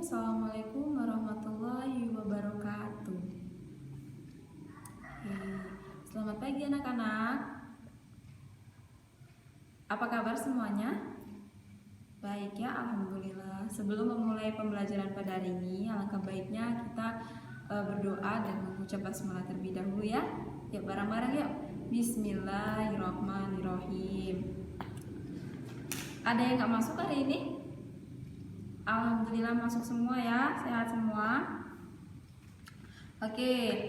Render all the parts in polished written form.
Assalamualaikum warahmatullahi wabarakatuh. Selamat pagi anak-anak. Apa kabar semuanya? Baik ya, alhamdulillah. Sebelum memulai pembelajaran pada hari ini, alangkah baiknya kita berdoa dan mengucap basmalah terlebih dahulu ya. Yuk bareng-bareng yuk. Bismillahirrahmanirrahim. Ada yang gak masuk hari ini? Alhamdulillah masuk semua ya, sehat semua. Oke,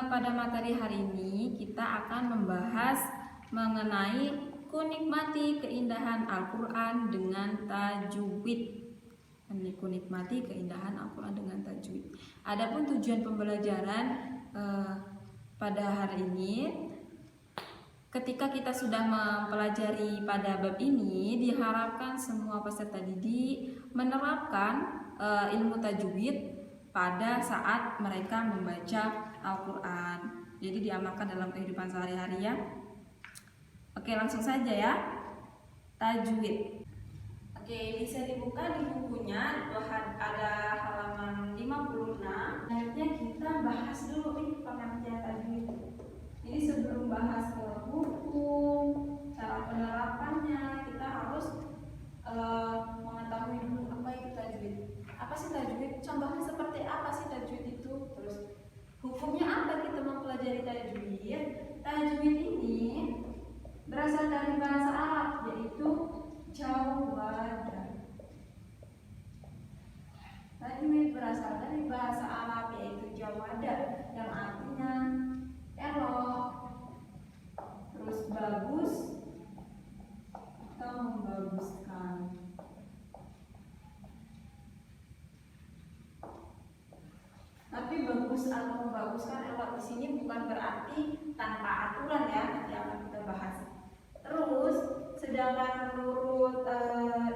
pada materi hari ini kita akan membahas mengenai kunikmati keindahan Al-Quran dengan tajwid. Kunikmati keindahan Al-Quran dengan tajwid. Adapun tujuan pembelajaran pada hari ini, ketika kita sudah mempelajari pada bab ini, diharapkan semua peserta didik menerapkan ilmu tajwid pada saat mereka membaca Al-Quran. Jadi diamalkan dalam kehidupan sehari-hari ya. Oke, langsung saja ya. Tajwid. Oke, bisa dibuka di bukunya, ada halaman 56. Selanjutnya kita bahas dulu nih pengertian tajwid. Jadi sebelum bahas ke hukum, cara penerapannya, kita harus mengetahui dulu apa itu tajwid. Apa sih tajwid? Contohnya seperti apa sih tajwid itu? Terus hukumnya apa kita mempelajari tajwid? Tajwid ini berasal dari bahasa Arab, yaitu jawada. Tajwid berasal dari bahasa Arab, yaitu jawada, yang artinya elok, terus bagus atau membaguskan. Tapi bagus atau membaguskan elok di sini bukan berarti tanpa aturan ya, nanti akan kita bahas. Terus sedangkan menurut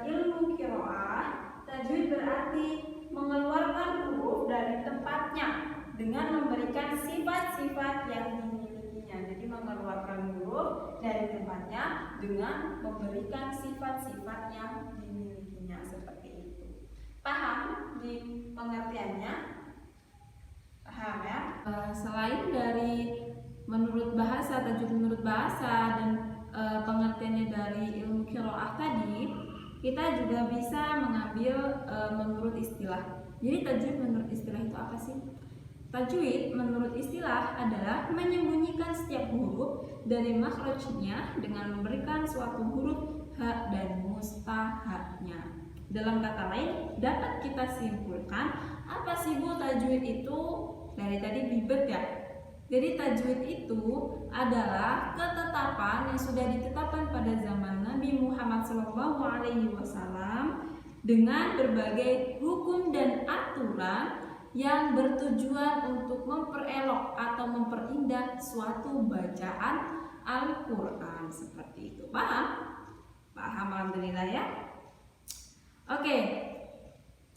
ilmu qiraah, tajwid berarti mengeluarkan huruf dari tempatnya dengan memberikan sifat-sifat yang dimilikinya. Jadi mengeluarkan huruf dari tempatnya dengan memberikan sifat-sifat yang dimilikinya, seperti itu. Paham di pengertiannya? Paham ya? Selain dari menurut bahasa, tajwid menurut bahasa dan pengertiannya dari ilmu qiraah tadi, kita juga bisa mengambil menurut istilah. Jadi tajwid menurut istilah itu apa sih? Tajwid menurut istilah adalah menyembunyikan setiap huruf dari makhrajnya dengan memberikan suatu huruf ha dan mustahaknya. Dalam kata lain, dapat kita simpulkan apa sih Bu tajwid itu? Dari tadi ribet ya. Jadi tajwid itu adalah ketetapan yang sudah ditetapkan pada zaman Nabi Muhammad SAW dengan berbagai hukum dan aturan yang bertujuan untuk memperelok atau memperindah suatu bacaan Al-Quran, seperti itu. Paham? Paham, alhamdulillah ya. Oke,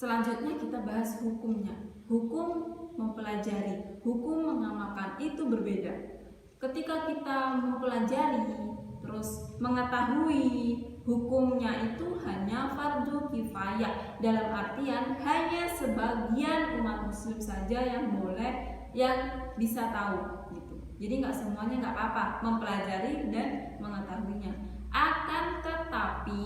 selanjutnya kita bahas hukumnya. Hukum mempelajari, hukum mengamalkan itu berbeda. Ketika kita mempelajari terus mengetahui hukumnya, itu hanya fardu kifayah, dalam artian hanya sebagian umat muslim saja yang bisa tahu gitu. Jadi nggak semuanya nggak apa-apa mempelajari dan mengetahuinya. Akan tetapi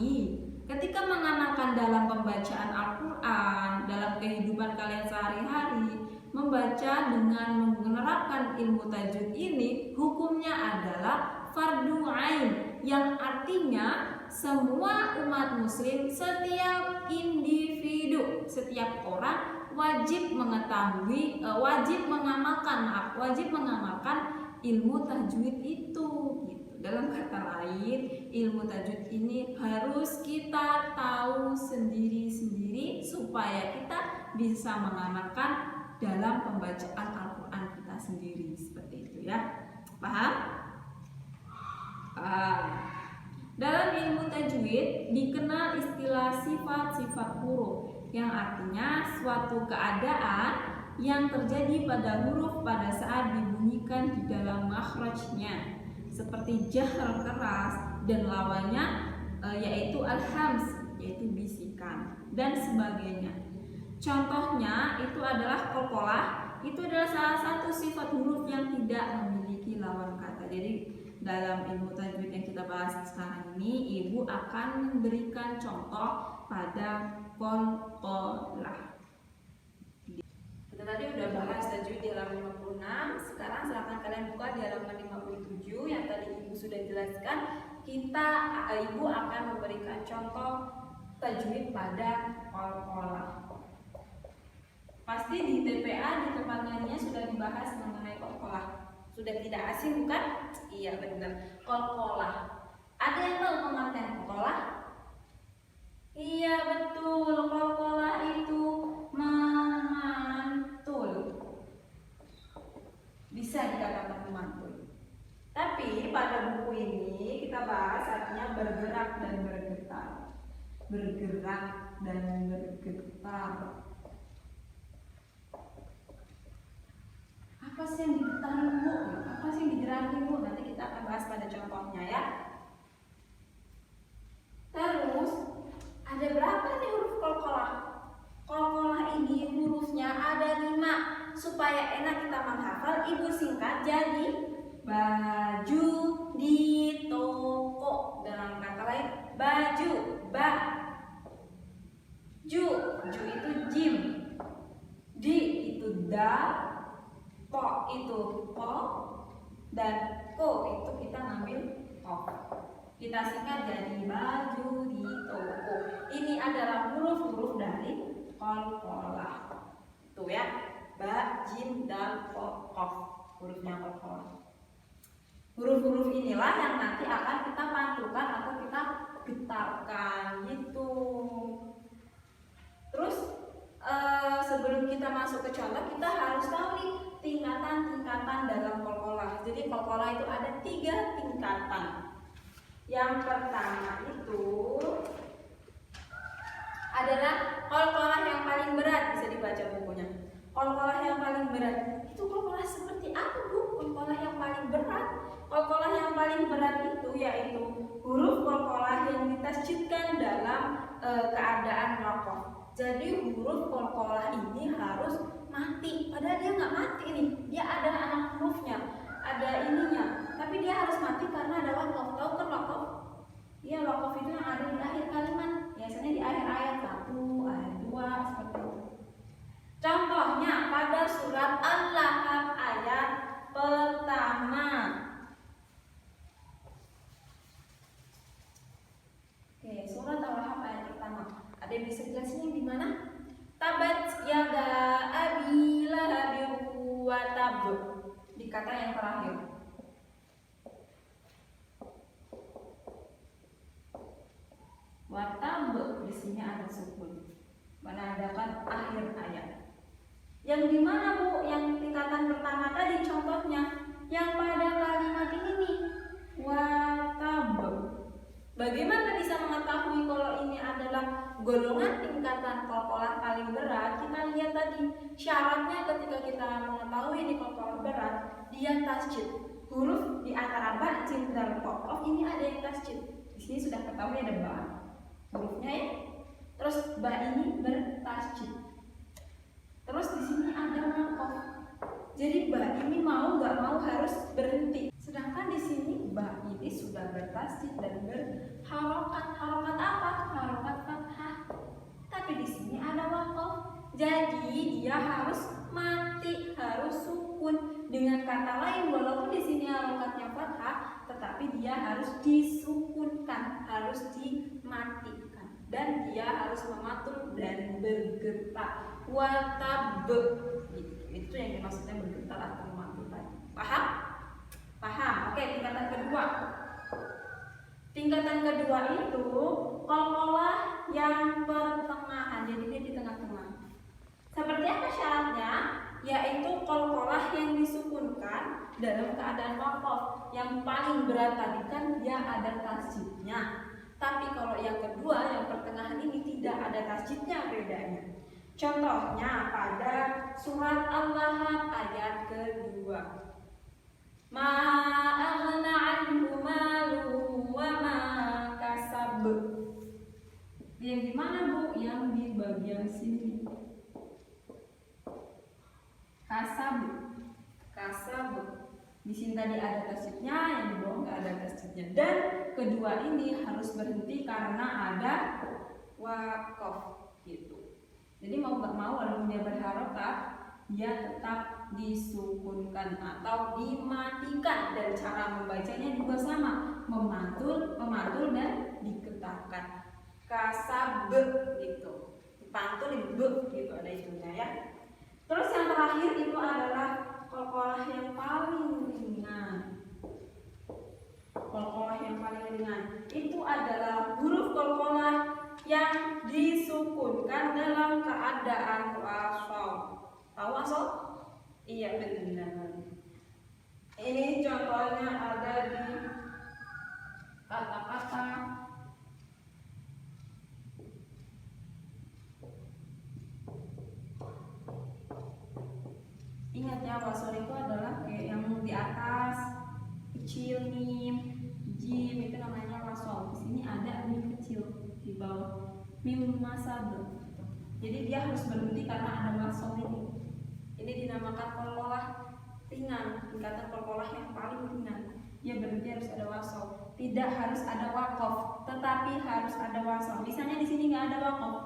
ketika mengamalkan dalam pembacaan Al-Quran, dalam kehidupan kalian sehari-hari, membaca dengan menerapkan ilmu tajwid ini, hukumnya adalah fardu ain, yang artinya semua umat muslim, setiap individu, setiap orang wajib mengetahui, wajib mengamalkan ilmu tajwid itu gitu. Dalam kata lain, ilmu tajwid ini harus kita tahu sendiri-sendiri supaya kita bisa mengamalkan dalam pembacaan Al-Quran kita sendiri, seperti itu ya. Paham? Dalam ilmu tajwid dikenal istilah sifat-sifat huruf, yang artinya suatu keadaan yang terjadi pada huruf pada saat dibunyikan di dalam makhrajnya, seperti jahr keras dan lawannya yaitu al-hams, yaitu bisikan dan sebagainya. Contohnya itu adalah qalqalah. Itu adalah salah satu sifat huruf yang tidak memiliki lawan kata. Jadi dalam ilmu tajwid yang kita bahas sekarang ini, ibu akan memberikan contoh pada qalqalah. Kita tadi udah bahas tajwid di halaman 56. Sekarang silakan kalian buka di halaman 57 yang tadi ibu sudah jelaskan. Ibu akan memberikan contoh tajwid pada qalqalah. Pasti di TPA di tempat nyanyinya sudah dibahas mengenai qalqalah. Sudah tidak asing bukan? Iya benar. Qalqalah. Ada yang tahu pengertian qalqalah? Iya betul. Qalqalah itu memantul. Bisa dikatakan memantul. Tapi pada buku ini kita bahas artinya bergerak dan bergetar. Bergerak dan bergetar. Apa sih yang digetarin bu? Apa sih yang digerakin bu? Nanti kita akan bahas pada contohnya ya. Terus ada berapa nih huruf qalqalah? Qalqalah ini hurufnya ada 5. Supaya enak kita menghafal, ibu singkat jadi baju di toko. Dalam kata lain baju, ju itu jim, di itu da, po itu po, dan ko itu kita ngambil ko. Kita singkat jadi baju di toko. Ini adalah huruf-huruf dari qalqalah. Tuh ya, ba, jim, dal, po, kof. Hurufnya qalqalah. Huruf-huruf inilah yang nanti akan kita pantulkan atau kita getarkan gitu. Terus sebelum kita masuk ke contoh, kita harus tahu nih tingkatan-tingkatan dalam qalqalah. Jadi qalqalah itu ada 3 tingkatan. Yang pertama itu adalah qalqalah yang paling berat. Bisa dibaca bukunya. Qalqalah yang paling berat. Itu qalqalah seperti apa bu? Qalqalah yang paling berat. Qalqalah yang paling berat itu yaitu huruf qalqalah yang ditasydidkan dalam keadaan waqaf. Jadi huruf qalqalah ini harus mati. Padahal dia nggak mati nih. Dia ada anak hurufnya, ada ininya. Tapi dia harus mati karena ada waqaf. Tahu kan waqaf? Iya, waqaf itu yang ada di akhir kalimat. Biasanya di akhir ayat 1, ayat 2 seperti itu. Contohnya pada surat Al-Lahab ayat pertama. Oke, surat Al-Lahab ayat pertama. Ada yang bisa jelasin di mana? Tabat yada abi lahabin wa tab. Di kata yang terakhir. Wa tab di sini ada sukun. Menandakan akhir ayat. Yang di mana bu? Yang tingkatan pertama tadi contohnya yang pada kalimat ini nih. Wa tab. Bagaimana bisa mengetahui kalau ini adalah golongan tingkatan qalqalah paling berat? Kita lihat tadi syaratnya ketika kita mengetahui ini qalqalah berat, dia tasydid. Huruf di antara ba, jim, dal, qaf ini ada yang tasydid. Di sini sudah ketahui ada ba hurufnya ya. Terus ba ini bertasydid. Terus di sini ada waqaf. Jadi ba ini mau nggak mau harus berhenti. Sedangkan di sini ba ini sudah bertasydid dan berharokat. Harokat apa? Harokat fathah. Tapi di sini ada waqaf. Jadi dia harus mati, harus sukun. Dengan kata lain, walaupun di sini harokatnya fathah, tetapi dia harus disukunkan, harus dimatikan, dan dia harus mematul dan bergetar. Watab, itu yang dimaksudnya bergetar atau mematul tadi. Paham? Paham. Oke, tingkatan kedua. Tingkatan kedua itu qalqalah yang pertengahan. Jadi dia di tengah-tengah. Seperti apa syaratnya? Yaitu qalqalah yang disukunkan dalam keadaan waqaf. Yang paling berat tadi kan dia ada tasydidnya. Tapi kalau yang kedua, yang pertengahan ini tidak ada tasydidnya, bedanya. Contohnya pada surat Al-Lahab ayat kedua. Ma'aghna anhu maluhu wa ma kasab. Yang di mana bu? Yang di bagian sini. Di sini tadi ada tasydidnya, yang di bawah nggak ada tasydidnya. Dan kedua ini harus berhenti karena ada waqaf gitu. Jadi mau nggak mau walaupun dia berharokat, dia tetap disukunkan atau dimatikan. Dan cara membacanya juga sama, memantul dan diketakkan. Kasab gitu, dipantul gitu, ada itunya ya. Terus yang terakhir itu adalah qalqalah yang paling ringan. Qalqalah yang paling ringan itu adalah huruf qalqalah yang disukunkan dalam keadaan wasol. Tahu wasol? Iya benar. Ini contohnya ada di kata-kata ingat ya, wasol itu adalah kayak yang di atas kecil mim, jim itu namanya wasol. Di sini ada mim kecil di bawah, mim masad. Jadi dia harus berhenti karena ada wasol ini. Ini dinamakan qalqalah ringan, tingkatan qalqalah yang paling ringan. Dia berhenti harus ada wasol, tidak harus ada waqaf, tetapi harus ada wasol. Misalnya di sini nggak ada waqaf,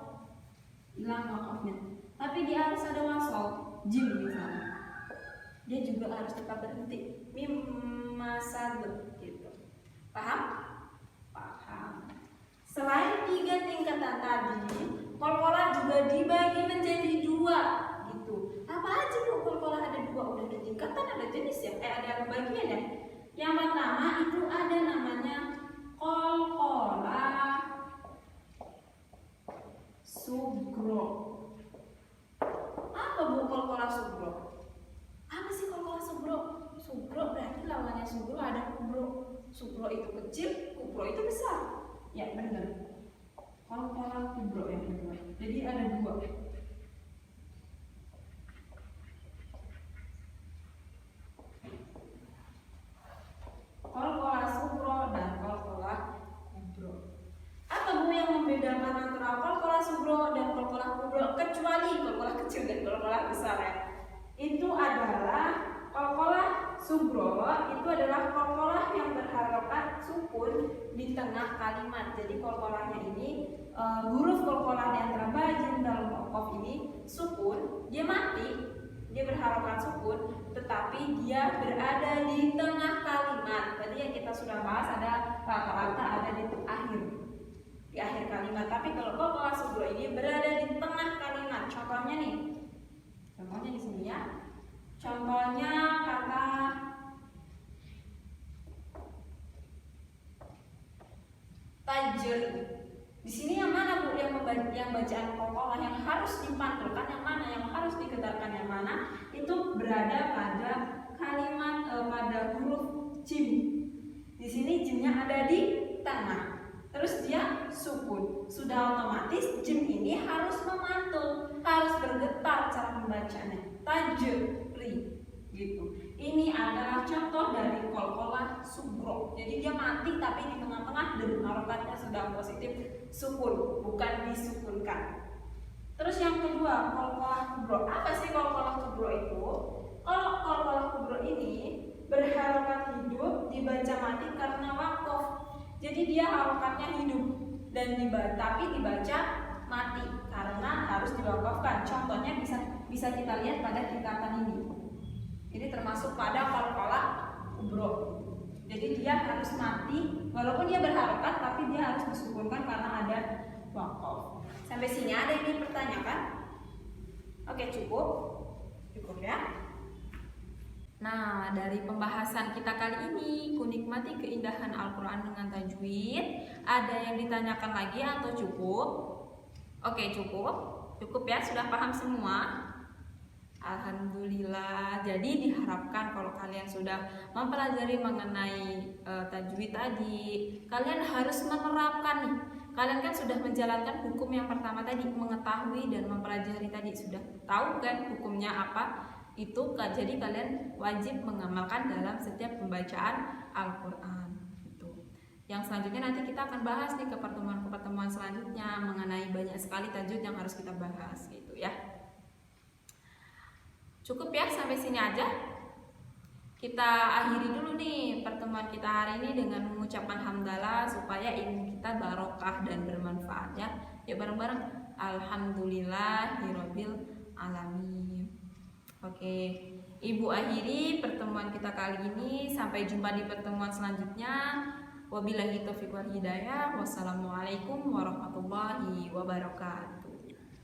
hilang waqafnya, tapi dia harus ada wasol, jim misalnya. Dia juga harus tetap berhenti, mim masad gitu. Paham? Paham. Selain 3 tingkatan tadi, qalqalah juga dibagi menjadi 2 gitu. Apa aja kok qalqalah ada 2? Udah ada tingkatan, ada jenis ya, ada pembagian ya. Yang pertama itu ada namanya qalqalah sugro. Apa bu qalqalah sugro? Apa sih qalqalah sugro? Sugro berarti lawannya sugro ada kubro. Sugro itu kecil, kubro itu besar. Ya benar. Qalqalah kubro yang kedua. Jadi ada 2. Qalqalah sugro dan qalqalah kubro. Apa bu yang membedakan antara qalqalah sugro dan qalqalah kubro? Kecuali qalqalah kecil dan qalqalah besar ya. Itu adalah qalqalah sugro itu adalah qalqalah yang berharokat sukun di tengah kalimat. Jadi qalqalahnya ini huruf qalqalah di antara ba, jim, dal, qaf ini sukun, dia mati, dia berharokat sukun, tetapi dia berada di tengah kalimat. Tadi yang kita sudah bahas ada rata-rata ada di akhir kalimat. Tapi kalau qalqalah sugro ini berada di tengah kalimat. Contohnya nih. Contohnya di sini ya. Contohnya kata tajr. Di sini yang mana bu yang bacaan qalqalah yang harus dipantulkan, yang mana yang harus dikedarkan, yang mana itu berada pada kalimat pada huruf jim. Di sini jimnya ada di tengah. Terus dia sukun. Sudah otomatis jim ini harus memantul, harus bergetar cara membacanya. Tajri gitu. Ini adalah contoh dari qalqalah sugro. Jadi dia mati tapi di tengah-tengah dan harokatnya sudah positif sukun, bukan disukunkan. Terus yang kedua, qalqalah kubro. Apa sih qalqalah kubro itu? Kalau qalqalah kubro ini berharokat hidup dibaca mati karena waqaf. Jadi dia harokatnya hidup dan tapi dibaca mati karena harus diwakafkan. Contohnya bisa kita lihat pada tingkatan ini. Ini termasuk pada qalqalah kubro. Jadi dia harus mati walaupun dia berharokat, tapi dia harus disukunkan karena ada waqaf. Sampai sini ada yang dipertanyakan? Oke, cukup ya. Nah, dari pembahasan kita kali ini, kunikmati keindahan Al-Quran dengan tajwid. Ada yang ditanyakan lagi atau cukup? Oke, cukup ya, sudah paham semua? Alhamdulillah. Jadi diharapkan kalau kalian sudah mempelajari mengenai tajwid tadi, kalian harus menerapkan nih. Kalian kan sudah menjalankan hukum yang pertama tadi, mengetahui dan mempelajari tadi, sudah tahu kan hukumnya apa? Itu jadi kalian wajib mengamalkan dalam setiap pembacaan Al-Quran gitu. Yang selanjutnya nanti kita akan bahas nih ke pertemuan selanjutnya mengenai banyak sekali tajwid yang harus kita bahas gitu ya. Cukup ya, sampai sini aja. kita akhiri dulu nih pertemuan kita hari ini dengan mengucapkan hamdalah supaya ilmu kita barokah dan bermanfaat ya. Ya bareng-bareng. Alhamdulillahirabbil alamin. Oke, Ibu akhiri pertemuan kita kali ini. Sampai jumpa di pertemuan selanjutnya. Wabillahi taufiq wal hidayah. Wassalamualaikum warahmatullahi wabarakatuh.